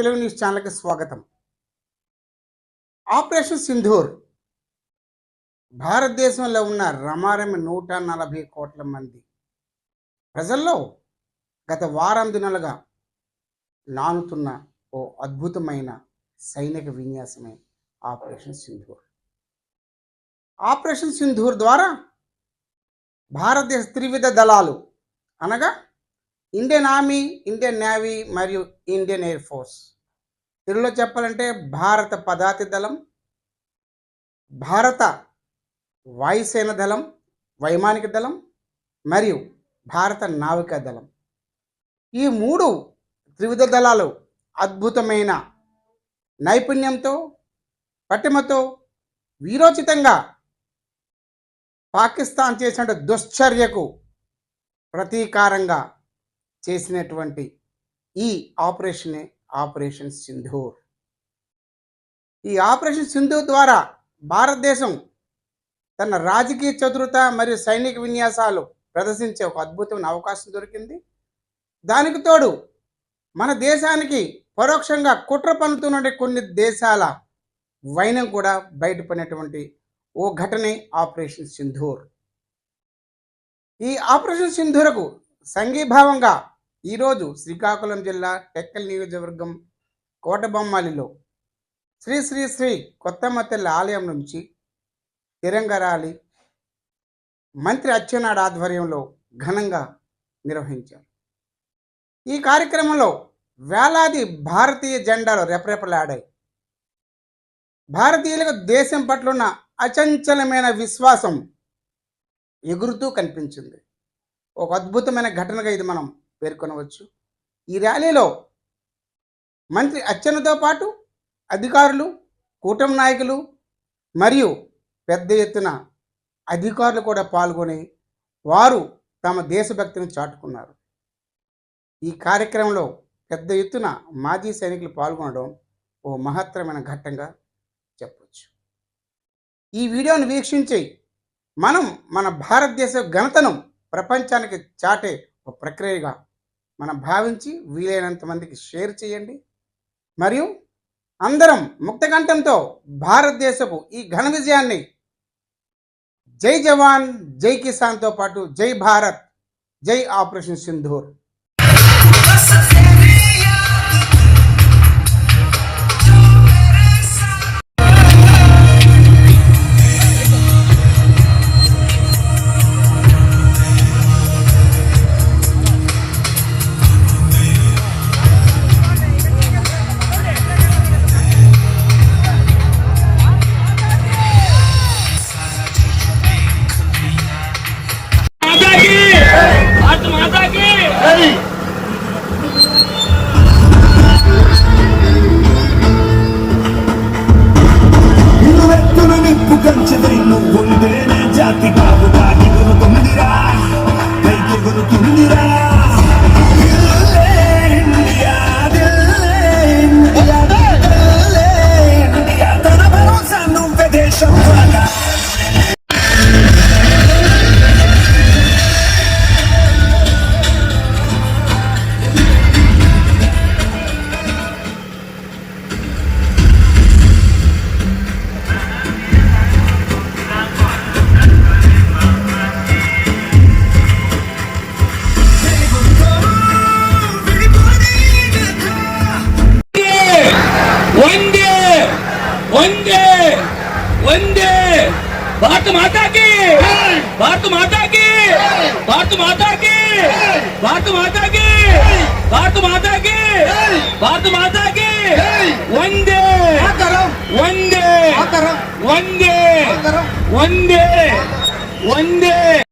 Telugu news ఛానల్కి స్వాగతం. Operation Sindoor భారతదేశంలో ఉన్న రమారమి 140 కోట్ల మంది ప్రజల్లో గత వారం దినాలుగా నానుతున్న ఓ అద్భుతమైన సైనిక విన్యాసమే ఆపరేషన్ సింధూర్. ఆపరేషన్ సింధూర్ ద్వారా భారతదేశ త్రివిధ దళాలు అనగా ఇండియన్ ఆర్మీ, ఇండియన్ నేవీ మరియు ఇండియన్ ఎయిర్ ఫోర్స్, తెలుగులో చెప్పాలంటే భారత పదాతి దళం, భారత వాయుసేన దళం, వైమానిక దళం మరియు భారత నావికా దళం, ఈ 3 త్రివిధ దళాలు అద్భుతమైన నైపుణ్యంతో, పటిమతో, వీరోచితంగా పాకిస్తాన్ చేసిన దుశ్చర్యకు ప్రతీకారంగా చేసినటువంటి ఈ ఆపరేషనే ఆపరేషన్ సింధూర్. ఈ ఆపరేషన్ సింధూర్ ద్వారా భారతదేశం తన రాజకీయ చతురత మరియు సైనిక విన్యాసాలు ప్రదర్శించే ఒక అద్భుతమైన అవకాశం దొరికింది. దానికి తోడు మన దేశానికి పరోక్షంగా కుట్ర పన్నుతున్న కొన్ని దేశాల వైనం కూడా బయటపడినటువంటి ఓ ఘటనే ఆపరేషన్ సింధూర్. ఈ ఆపరేషన్ సింధూర్కు సంఘీభావంగా ఈరోజు శ్రీకాకుళం జిల్లా టెక్కల్ నియోజకవర్గం కోటబొమ్మాలిలో శ్రీ శ్రీ శ్రీ కొత్తమ్మ తల్లి ఆలయం నుంచి తిరంగ ర్యాలీ మంత్రి అచ్చెన్నాయుడు ఆధ్వర్యంలో ఘనంగా నిర్వహించారు. ఈ కార్యక్రమంలో వేలాది భారతీయ జెండాలు రెపరెపలాడాయి. భారతీయులకు దేశం పట్ల ఉన్న అచంచలమైన విశ్వాసం ఎగురుతూ కనిపించింది. ఒక అద్భుతమైన ఘటనగా ఇది మనం పేర్కొనవచ్చు. ఈ ర్యాలీలో మంత్రి అచ్చెన్నతో పాటు అధికారులు, కూటమి నాయకులు మరియు పెద్ద ఎత్తున అధికారులు కూడా పాల్గొని వారు తమ దేశభక్తిని చాటుకున్నారు. ఈ కార్యక్రమంలో పెద్ద ఎత్తున మాజీ సైనికులు పాల్గొనడం ఓ మహత్తరమైన ఘట్టంగా చెప్పవచ్చు. ఈ వీడియోను వీక్షించి మనం మన భారతదేశ ఘనతను ప్రపంచానికి చాటే ఒక ప్రక్రియగా మనం భావించి వీలైనంత మందికి షేర్ చేయండి. మరియు అందరం ముక్తకంఠంతో భారతదేశపు ఈ ఘన విజయాన్ని జై జవాన్, జై కిసాన్తో పాటు జై భారత్, జై ఆపరేషన్ సింధూర్. वंदे भारत माता की, भारत माता की, भारत माता की, भारत माता की, भारत माता की, भारत माता की, वंदे वंदे वंदे वंदे वंदे।